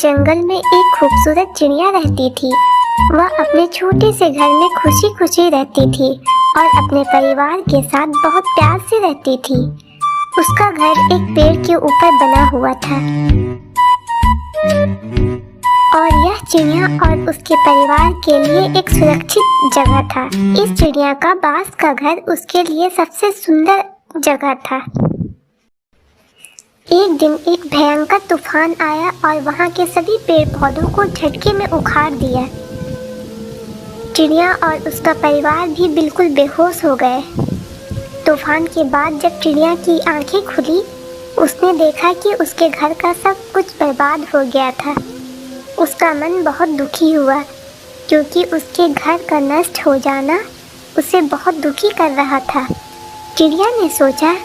जंगल में एक खूबसूरत चिड़िया रहती थी। वह अपने छोटे से घर में खुशी खुशी रहती थी और अपने परिवार के साथ बहुत प्यार से रहती थी। उसका घर एक पेड़ के ऊपर बना हुआ था और यह चिड़िया और उसके परिवार के लिए एक सुरक्षित जगह था। इस चिड़िया का बांस का घर उसके लिए सबसे सुंदर जगह था। एक दिन एक भयंकर तूफान आया और वहां के सभी पेड़ पौधों को झटके में उखाड़ दिया। चिड़िया और उसका परिवार भी बिल्कुल बेहोश हो गए। तूफान के बाद जब चिड़िया की आंखें खुली, उसने देखा कि उसके घर का सब कुछ बर्बाद हो गया था। उसका मन बहुत दुखी हुआ क्योंकि उसके घर का नष्ट हो जाना उसे बहुत दुखी कर रहा था। चिड़िया ने सोचा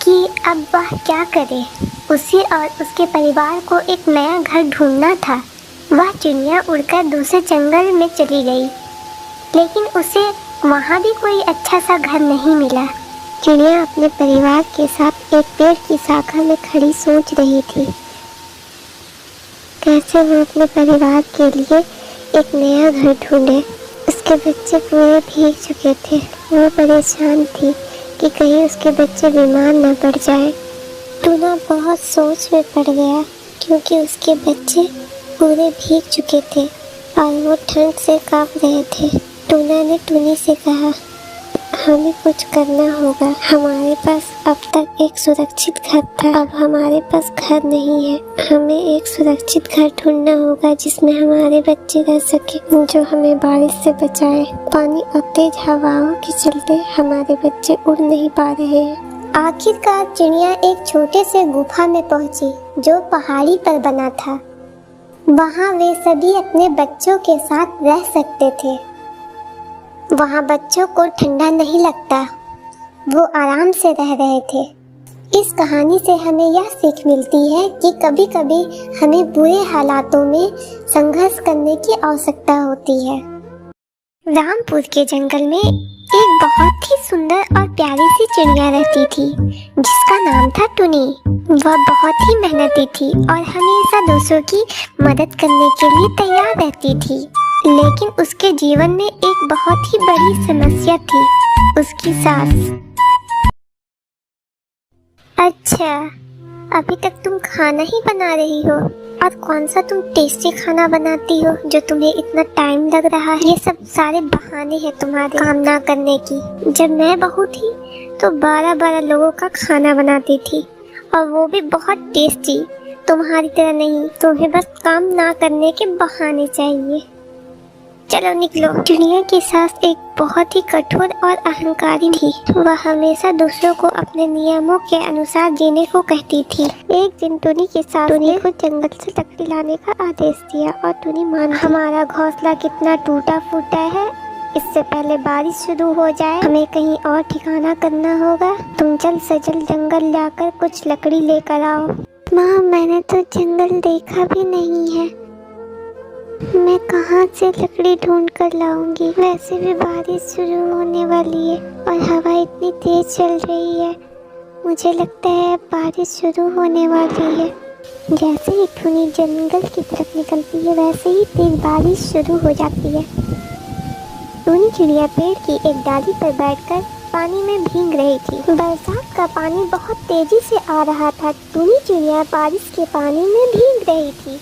कि अब वह क्या करे। उसे और उसके परिवार को एक नया घर ढूंढना था। वह चिड़िया उड़कर दूसरे जंगल में चली गई, लेकिन उसे वहाँ भी कोई अच्छा सा घर नहीं मिला। चिड़िया अपने परिवार के साथ एक पेड़ की शाखा में खड़ी सोच रही थी, कैसे वो अपने परिवार के लिए एक नया घर ढूंढे। उसके बच्चे पूरे भीग चुके थे। वो परेशान थी कि कहीं उसके बच्चे बीमार न पड़ जाए। टूना बहुत सोच में पड़ गया क्योंकि उसके बच्चे पूरे भीग चुके थे और वो ठंड से कांप रहे थे। टूना ने टूनी से कहा, हमें कुछ करना होगा। हमारे पास अब तक एक सुरक्षित घर था, अब हमारे पास घर नहीं है। हमें एक सुरक्षित घर ढूंढना होगा जिसमें हमारे बच्चे रह सके, जो हमें बारिश से बचाए। पानी और तेज हवाओं के चलते हमारे बच्चे उड़ नहीं पा रहे हैं। आखिरकार चिड़िया एक छोटे से गुफा में पहुंची जो पहाड़ी पर बना था। वहां वे सभी अपने बच्चों के साथ रह सकते थे। वहाँ बच्चों को ठंडा नहीं लगता, वो आराम से रह रहे थे। इस कहानी से हमें यह सीख मिलती है कि कभी कभी हमें बुरे हालातों में संघर्ष करने की आवश्यकता होती है। रामपुर के जंगल में एक बहुत ही सुंदर और प्यारी सी चिड़िया रहती थी जिसका नाम था टुनी। वह बहुत ही मेहनती थी और हमेशा दूसरों की मदद करने के लिए तैयार रहती थी। लेकिन उसके जीवन में एक बहुत ही बड़ी समस्या थी, उसकी सास। अच्छा, अभी तक तुम खाना ही बना रही हो? और कौन सा तुम टेस्टी खाना बनाती हो जो तुम्हें इतना टाइम लग रहा है? ये सब सारे बहाने हैं तुम्हारे काम ना करने की। जब मैं बहू थी तो 12-12 लोगों का खाना बनाती थी और वो भी बहुत टेस्टी। तुम्हारी तरह नहीं, तुम्हें बस काम ना करने के बहाने चाहिए। चलो निकलो। चिड़िया की सास एक बहुत ही कठोर और अहंकारी थी। वह हमेशा दूसरों को अपने नियमों के अनुसार जीने को कहती थी। एक दिन टुनी की सास ने को जंगल से लकड़ी लाने का आदेश दिया और टुनी मान। हमारा घोंसला कितना टूटा फूटा है, इससे पहले बारिश शुरू हो जाए हमें कहीं और ठिकाना करना होगा। तुम जल्द से जल्द जंगल जाकर कुछ लकड़ी लेकर आओ। माँ, मैंने तो जंगल देखा भी नहीं है, मैं कहाँ से लकड़ी ढूंढ कर लाऊंगी? वैसे भी बारिश शुरू होने वाली है और हवा इतनी तेज चल रही है, मुझे लगता है बारिश शुरू होने वाली है। जैसे ही टुनी जंगल की तरफ निकलती है वैसे ही तेज बारिश शुरू हो जाती है। टुनी चिड़िया पेड़ की एक डाली पर बैठकर पानी में भीग रही थी। बरसात का पानी बहुत तेजी से आ रहा था। टुनी चिड़िया बारिश के पानी में भीग रही थी।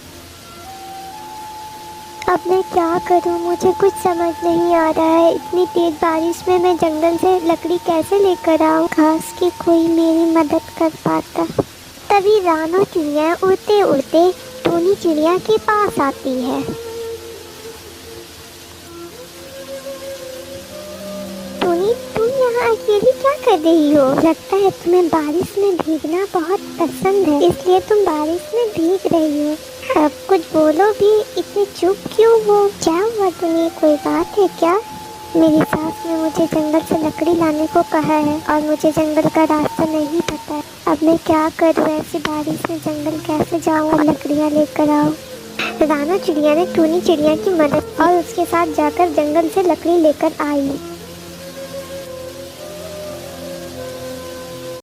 अब मैं क्या करूं? मुझे कुछ समझ नहीं आ रहा है। इतनी तेज बारिश में मैं जंगल से लकड़ी कैसे लेकर आऊं? काश कि कोई मेरी मदद कर पाता। तभी रानो चिड़िया उड़ते उड़ते टुनी चिड़िया के पास आती है। टुनी, तुम यहाँ अकेली क्या कर रही हो? लगता है तुम्हें बारिश में भीगना बहुत पसंद है, इसलिए तुम बारिश में भीग रही हो। अब कुछ बोलो भी, इतनी चुप क्यों हो? क्या हुआ टुनी, कोई बात है क्या? मेरी सास ने मुझे जंगल से लकड़ी लाने को कहा है और मुझे जंगल का रास्ता नहीं पता है। अब मैं क्या करूँ? ऐसी बारिश में जंगल कैसे जाऊँ और लकड़ियाँ लेकर आऊँ? रानो चिड़िया ने टुनी चिड़िया की मदद और उसके साथ जाकर जंगल से लकड़ी लेकर आई।